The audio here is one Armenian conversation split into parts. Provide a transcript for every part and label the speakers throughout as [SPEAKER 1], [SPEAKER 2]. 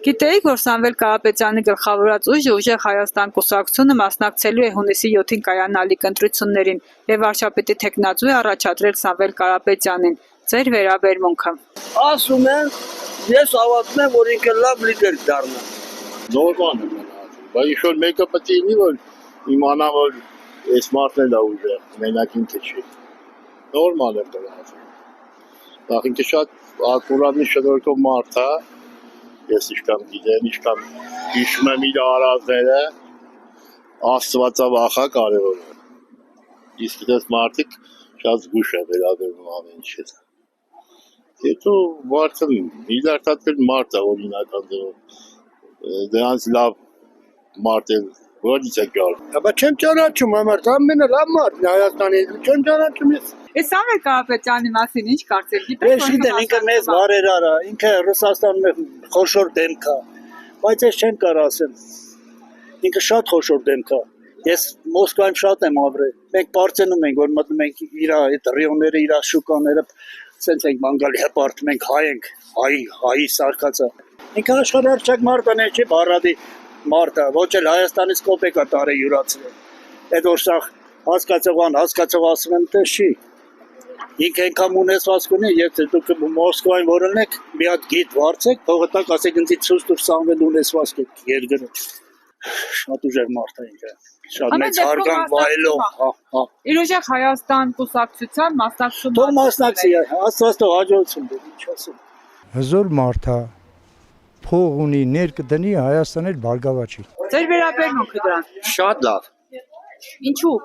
[SPEAKER 1] Գիտեիք, որ Սամվել Կարապետյանի գլխավորած ուժը «Ուժեղ Հայաստան» կուսակցությունը մասնակցելու է հունիսի 7-ին կայանալիք ընտրություններին և վարչապետի թեկնածու է առաջադրել Սամվել Կարապետյանին։ Ձեր վերաբերմունքը։
[SPEAKER 2] Ասում են, ես հավատում եմ, որ ինքը լավ լիդեր դառնա։
[SPEAKER 3] Նորմալ է մնացել, բայց ինչ-որ մեկը պետք է լինի, որ իմանա, որ այս մարդն էլ է ուժեղ, մենակ ինքը չի։ Նորմալ է մնացել։ Նախ ինքը շատ ակուրատնի շնորհքով մարդ է, ես ինչքան գիտեմ, ինչքան հիշում եմ իր արածները, Աստվածավախ է կարևոր է։ Իսկ դες մարդիկ շատ զգուշ է վերաբերվում ամեն ինչից։ Հետո մարդը իլարտատվել մարդ է օրինական ձևով, դրանց լավ մարդ է, որից է գալ։
[SPEAKER 2] Բայց չեմ ճանաչում, համար ամենը լավ մարդն է Հայաստանի, չեմ ճանաչում ես։
[SPEAKER 1] Այս Սամվել Կարապետյանի մասին ինչ կարծեք։
[SPEAKER 2] Ես գիտեմ, ինքը մեծ բարերար է, ինքը Ռուսաստանում խոշոր դեմք է, բայց ես չեմ կարող ասեմ։ Ինքը շատ խոշոր դեմք է։ Ես Մոսկվայում շատ եմ ապրել։ Մենք բարձենում ենք, որ մտնում ենք իր այդ ռիոները, իր շուկաները, սենց ենք մանգալի հպարտում ենք, հայ ենք, հայի սարկածը։ Ինքը աշխարհարչակ մարդ է, չի բարադի մարդ է, ոչ էլ Հայաստանից կոպեկ է տարի յուրացրել։ Այդ որ սա հասկացող ասում եմ, դες չի։ Ինքը այնքան ունեցվածք ունի, եթե դուք Մոսկվայում որ ելնեք, մի հատ գիտ վարձեք, փողը տակ ասեք ինձ ցույց տուր Սամվել ունեցվածք է երկրը։ Շատ ուժեղ մարդ է ինքը։ Շատ մեծ հարգանք վայելող, հա։
[SPEAKER 1] Իր «Ուժեղ Հայաստան» կուսակցության մասնակցում։
[SPEAKER 2] Թող մասնակցի, Աստված թող հաջողություն տա, ինչ ասեմ։
[SPEAKER 4] Հզոր մարդ է, փող ունի, ներ կդնի, Հայաստան էլ բարգավաճի։
[SPEAKER 1] Ձեր վերաբերմունքը դրան։
[SPEAKER 5] Շատ լավ,
[SPEAKER 1] Ինչու։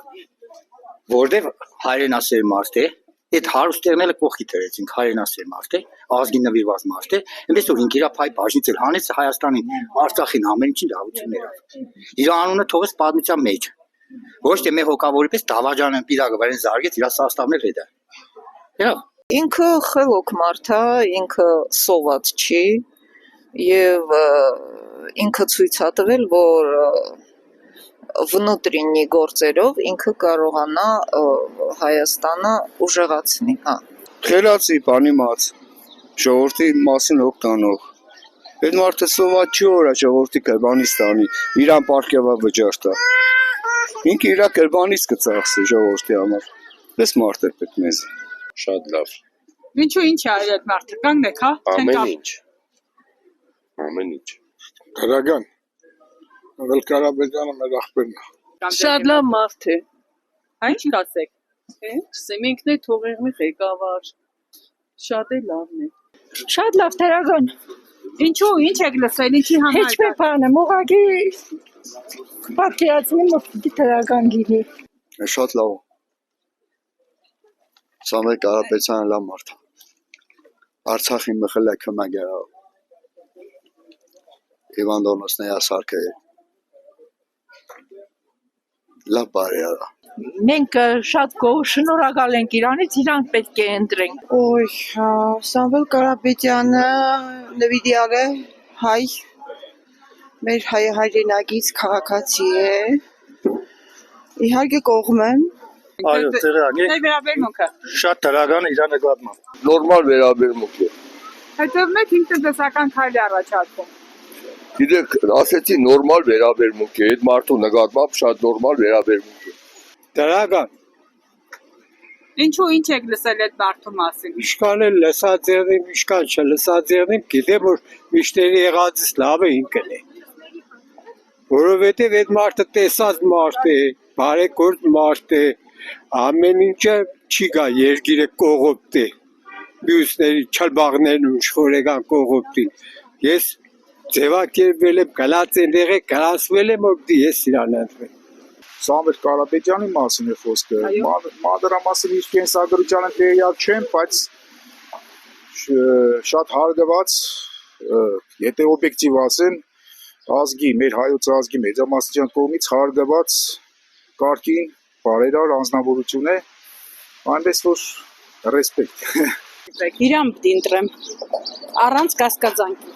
[SPEAKER 5] որտեվ հայրենասեր մարդ է, այդ հարուստներն էլ կողքի դրեցինք, հայրենասեր մարդ է, ազգին նվիրված մարդ է, այնպես որ ինքը իր փայ բաժնից էլ հանեց Հայաստանին, Արցախին ամեն ինչին լավություններ ավ։ Իր անունը թողեց պատմության մեջ։ Ոչ թե մեր հոգավորի պես դավաճանը պիրակը վարեն զարգեց իր սաստավներ հետ է։ Հա։
[SPEAKER 6] Ինքը խելոք մարդ է, ինքը սոված չի եւ ինքը ցույց է տվել, որ внутренние գործերով ինքը կարողանա Հայաստանը ուժեղացնի, հա։
[SPEAKER 7] Խելացի, բանիմաց, ժողովրդի մասին օգտանող։ Այդ մարդը սոված չի օրա ժողովրդի կրբանից տանի, իրան պարգևա վճար տա։ Ինքը իր կրբանից կծախսի ժողովրդի համար։ Պես մարդ է պետք մեզ։
[SPEAKER 3] Շատ լավ։
[SPEAKER 1] Ինչու ինչ է այդ մարդը, կանգնեք, հա։
[SPEAKER 3] Ամեն ինչ։
[SPEAKER 8] Դրական։ Սամվել Կարապետյանը մեր աղբերն է։
[SPEAKER 9] Շատ լավ մարդ է։
[SPEAKER 1] Ինչ կասեք։
[SPEAKER 9] Սեմինքն է թողեղնի ղեկավար։ Շատ է լավն է։
[SPEAKER 6] Շատ լավ դրական։
[SPEAKER 1] Ինչու, ինչ եք լսել, ինչի համար։
[SPEAKER 6] Heç մի բան եմ, ուղղակի պատկերացնում եմ դրական գինի։
[SPEAKER 7] Շատ լավ։ Սամվել Կարապետյանը լավ մարդ է։ Արցախի մխել է քմագերա։ Իվան Դոնոսնեյա սարքը լավ բարերար է։
[SPEAKER 6] Մենք շատ շնորհակալ ենք իրանից, իրան պետք է ընտրենք։
[SPEAKER 10] Օй, Սամվել Կարապետյանը նվիրյալ է հայ, մեր հայրենագից քաղաքացի է, իհարկե կողմ եմ։
[SPEAKER 2] Այո, դրական է։
[SPEAKER 1] Ձեր վերաբերմունքը։
[SPEAKER 2] Շատ դրական է իր նկատմամբ։
[SPEAKER 7] Նորմալ վերաբերմունք է։
[SPEAKER 1] Հետո մեկ ինքնատեսական քայլ է առաջարկում։
[SPEAKER 7] Գիտեք, ասեցի նորմալ վերաբերմունք է, այդ մարդու նկատմամբ շատ նորմալ վերաբերմունք է։
[SPEAKER 8] Դրական։
[SPEAKER 1] Ինչու ինչ եք լսել այդ մարդու մասին։
[SPEAKER 8] Իշքան էլ լսած եղնիմ, իշքան չլսած եղնիմ, գիտեմ, որ միշտերի եղածից լավ է ինքն է։ Որովհետև այդ մարդը տեսած մարդ է, բարեգործ մարդ է, ամեն ինչը չի գա երկիրը կողոպտի, մյուսների չլբաղներն ու իշխորեգան կողոպտի։ Ես ձևակերպվել եմ, գլած են եղել, գլացվել եմ, որ ես իրան ընտրեմ։
[SPEAKER 7] Սամվել Կարապետյանի մասին է խոսքը։ Մանրամասն իր կենսագրությանը տեղյակ չեմ, բայց շատ հարգված, եթե օբյեկտիվ ասեմ, ազգի, մեր հայոց ազգի մեծամասնության կողմից հարգված կարգին բարերար անձնավորություն է, այնպես որ ռեսպեկտ։
[SPEAKER 9] Իրան պիտի ընտրեմ, առանց կասկածանքի։